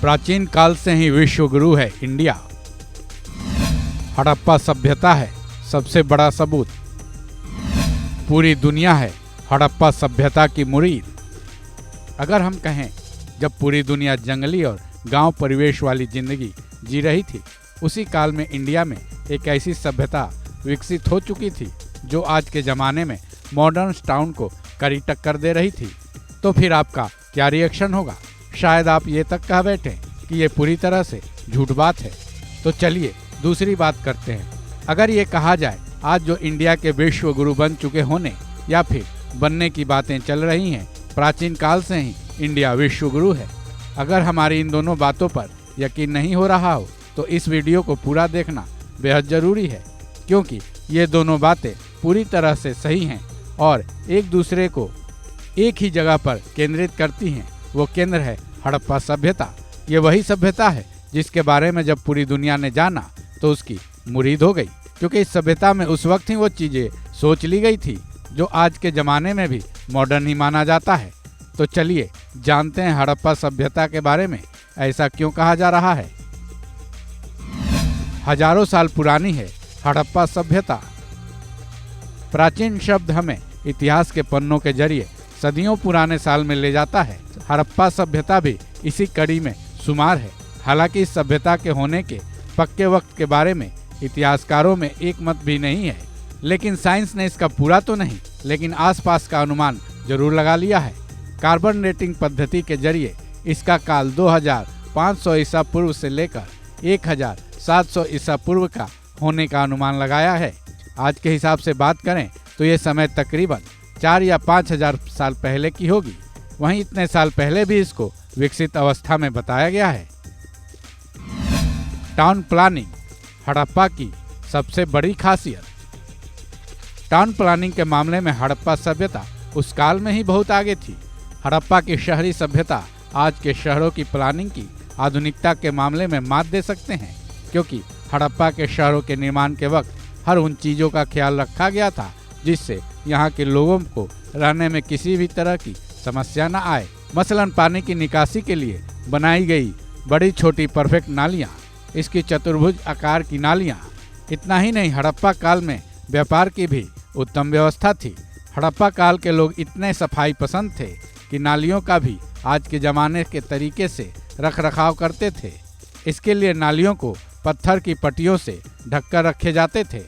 प्राचीन काल से ही विश्व गुरु है इंडिया। हड़प्पा सभ्यता है सबसे बड़ा सबूत। पूरी दुनिया है हड़प्पा सभ्यता की मुरीद। अगर हम कहें जब पूरी दुनिया जंगली और गांव परिवेश वाली जिंदगी जी रही थी, उसी काल में इंडिया में एक ऐसी सभ्यता विकसित हो चुकी थी जो आज के ज़माने में मॉडर्न टाउन को कड़ी टक्कर दे रही थी, तो फिर आपका क्या रिएक्शन होगा? शायद आप ये तक कह बैठें कि ये पूरी तरह से झूठ बात है। तो चलिए दूसरी बात करते हैं। अगर ये कहा जाए आज जो इंडिया के विश्व गुरु बन चुके होने या फिर बनने की बातें चल रही हैं, प्राचीन काल से ही इंडिया विश्व गुरु है। अगर हमारी इन दोनों बातों पर यकीन नहीं हो रहा हो तो इस वीडियो को पूरा देखना बेहद ज़रूरी है, क्योंकि ये दोनों बातें पूरी तरह से सही हैं और एक दूसरे को एक ही जगह पर केंद्रित करती हैं। वो केंद्र है हड़प्पा सभ्यता। ये वही सभ्यता है जिसके बारे में जब पूरी दुनिया ने जाना तो उसकी मुरीद हो गई, क्योंकि इस सभ्यता में उस वक्त ही वो चीज़ें सोच ली गई थी जो आज के ज़माने में भी मॉडर्न ही माना जाता है। तो चलिए जानते हैं हड़प्पा सभ्यता के बारे में ऐसा क्यों कहा जा रहा है। हजारों साल पुरानी है हड़प्पा सभ्यता। प्राचीन शब्द हमें इतिहास के पन्नों के जरिए सदियों पुराने साल में ले जाता है। हड़प्पा सभ्यता भी इसी कड़ी में शुमार है। हालांकि इस सभ्यता के होने के पक्के वक्त के बारे में इतिहासकारों में एक मत भी नहीं है, लेकिन साइंस ने इसका पूरा तो नहीं लेकिन आसपास का अनुमान जरूर लगा लिया है। कार्बन डेटिंग पद्धति के जरिए इसका काल 2500 ईसा पूर्व से लेकर 1700 ईसा पूर्व का होने का अनुमान लगाया है। आज के हिसाब से बात करें तो ये समय तकरीबन 4 या 5000 साल पहले की होगी। वहीं इतने साल पहले भी इसको विकसित अवस्था में बताया गया है। टाउन प्लानिंग हड़प्पा की सबसे बड़ी खासियत। टाउन प्लानिंग के मामले में हड़प्पा सभ्यता उस काल में ही बहुत आगे थी। हड़प्पा की शहरी सभ्यता आज के शहरों की प्लानिंग की आधुनिकता के मामले में मात दे सकते हैं, क्योंकि हड़प्पा के शहरों के निर्माण के वक्त हर उन चीज़ों का ख्याल रखा गया था जिससे यहाँ के लोगों को रहने में किसी भी तरह की समस्या न आए। मसलन पानी की निकासी के लिए बनाई गई बड़ी छोटी परफेक्ट नालियाँ, इसकी चतुर्भुज आकार की नालियाँ। इतना ही नहीं, हड़प्पा काल में व्यापार की भी उत्तम व्यवस्था थी। हड़प्पा काल के लोग इतने सफाई पसंद थे कि नालियों का भी आज के ज़माने के तरीके से रख रखाव करते थे। इसके लिए नालियों को पत्थर की पट्टियों से ढककर रखे जाते थे।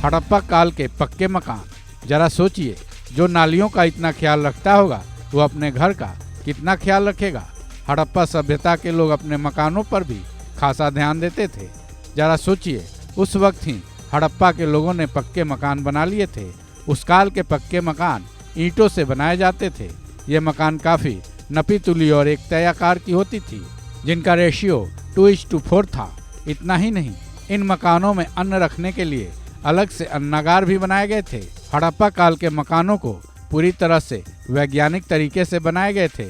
हड़प्पा काल के पक्के मकान, जरा सोचिए, जो नालियों का इतना ख्याल रखता होगा वो अपने घर का कितना ख्याल रखेगा। हड़प्पा सभ्यता के लोग अपने मकानों पर भी खासा ध्यान देते थे। जरा सोचिए, उस वक्त ही हड़प्पा के लोगों ने पक्के मकान बना लिए थे। उस काल के पक्के मकान ईंटों से बनाए जाते थे। ये मकान काफ़ी नपी तुली और एक तय आकार की होती थी, जिनका रेशियो 2:4 था। इतना ही नहीं, इन मकानों में अन्न रखने के लिए अलग से अन्नागार भी बनाए गए थे। हड़प्पा काल के मकानों को पूरी तरह से वैज्ञानिक तरीके से बनाए गए थे,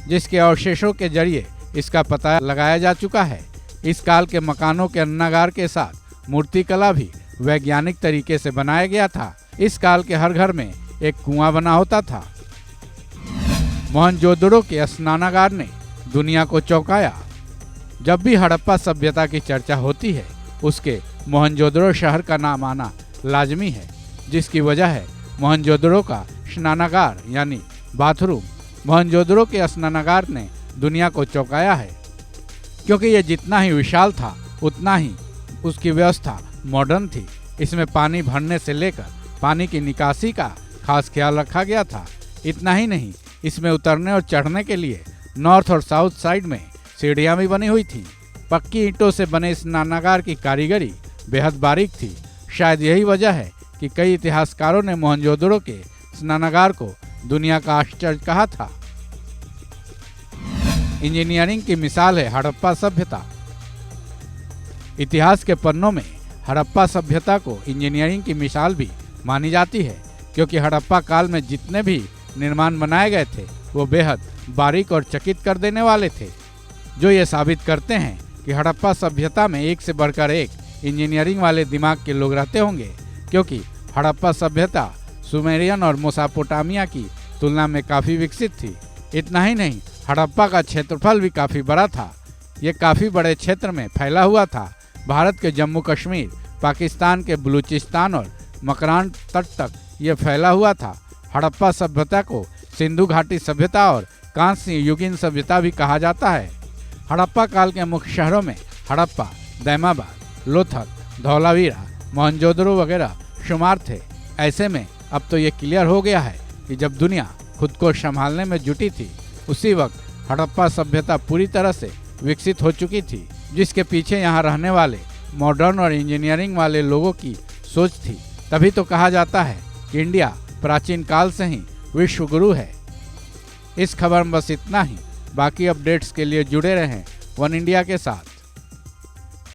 जिसके अवशेषों के जरिए इसका पता लगाया जा चुका है। इस काल के मकानों के अन्नागार के साथ मूर्तिकला भी वैज्ञानिक तरीके से बनाया गया था। इस काल के हर घर में एक कुआं बना होता था। मोहनजोदड़ो के स्नानागार ने दुनिया को चौंकाया। जब भी हड़प्पा सभ्यता की चर्चा होती है, उसके मोहनजोदड़ो शहर का नाम आना लाजमी है, जिसकी वजह है मोहनजोदड़ो का स्नानागार यानी बाथरूम। मोहनजोदड़ो के स्नानागार ने दुनिया को चौंकाया है, क्योंकि ये जितना ही विशाल था उतना ही उसकी व्यवस्था मॉडर्न थी। इसमें पानी भरने से लेकर पानी की निकासी का खास ख्याल रखा गया था। इतना ही नहीं, इसमें उतरने और चढ़ने के लिए नॉर्थ और साउथ साइड में सीढ़ियाँ भी बनी हुई थीं। पक्की ईंटों से बने स्नानागार की कारीगरी बेहद बारीक थी। शायद यही वजह है कि कई इतिहासकारों ने मोहनजोदड़ो के स्नानागार को दुनिया का आश्चर्य कहा था। इंजीनियरिंग की मिसाल है हड़प्पा सभ्यता। इतिहास के पन्नों में हड़प्पा सभ्यता को इंजीनियरिंग की मिसाल भी मानी जाती है, क्योंकि हड़प्पा काल में जितने भी निर्माण बनाए गए थे वो बेहद बारीक और चकित कर देने वाले थे, जो ये साबित करते हैं कि हड़प्पा सभ्यता में एक से बढ़कर एक इंजीनियरिंग वाले दिमाग के लोग रहते होंगे, क्योंकि हड़प्पा सभ्यता सुमेरियन और मेसोपोटामिया की तुलना में काफ़ी विकसित थी। इतना ही नहीं, हड़प्पा का क्षेत्रफल भी काफ़ी बड़ा था। ये काफ़ी बड़े क्षेत्र में फैला हुआ था। भारत के जम्मू कश्मीर, पाकिस्तान के बलूचिस्तान और मकरान तट तक ये फैला हुआ था। हड़प्पा सभ्यता को सिंधु घाटी सभ्यता और कांस्य युगीन सभ्यता भी कहा जाता है। हड़प्पा काल के मुख्य शहरों में हड़प्पा, दैमाबाद, लोथल, धौलावीरा, मोहनजोदड़ो वगैरह शुमार थे। ऐसे में अब तो ये क्लियर हो गया है कि जब दुनिया खुद को संभालने में जुटी थी, उसी वक्त हड़प्पा सभ्यता पूरी तरह से विकसित हो चुकी थी, जिसके पीछे यहाँ रहने वाले मॉडर्न और इंजीनियरिंग वाले लोगों की सोच थी। तभी तो कहा जाता है कि इंडिया प्राचीन काल से ही विश्व गुरु है। इस खबर में बस इतना ही। बाकी अपडेट्स के लिए जुड़े रहें वन इंडिया के साथ।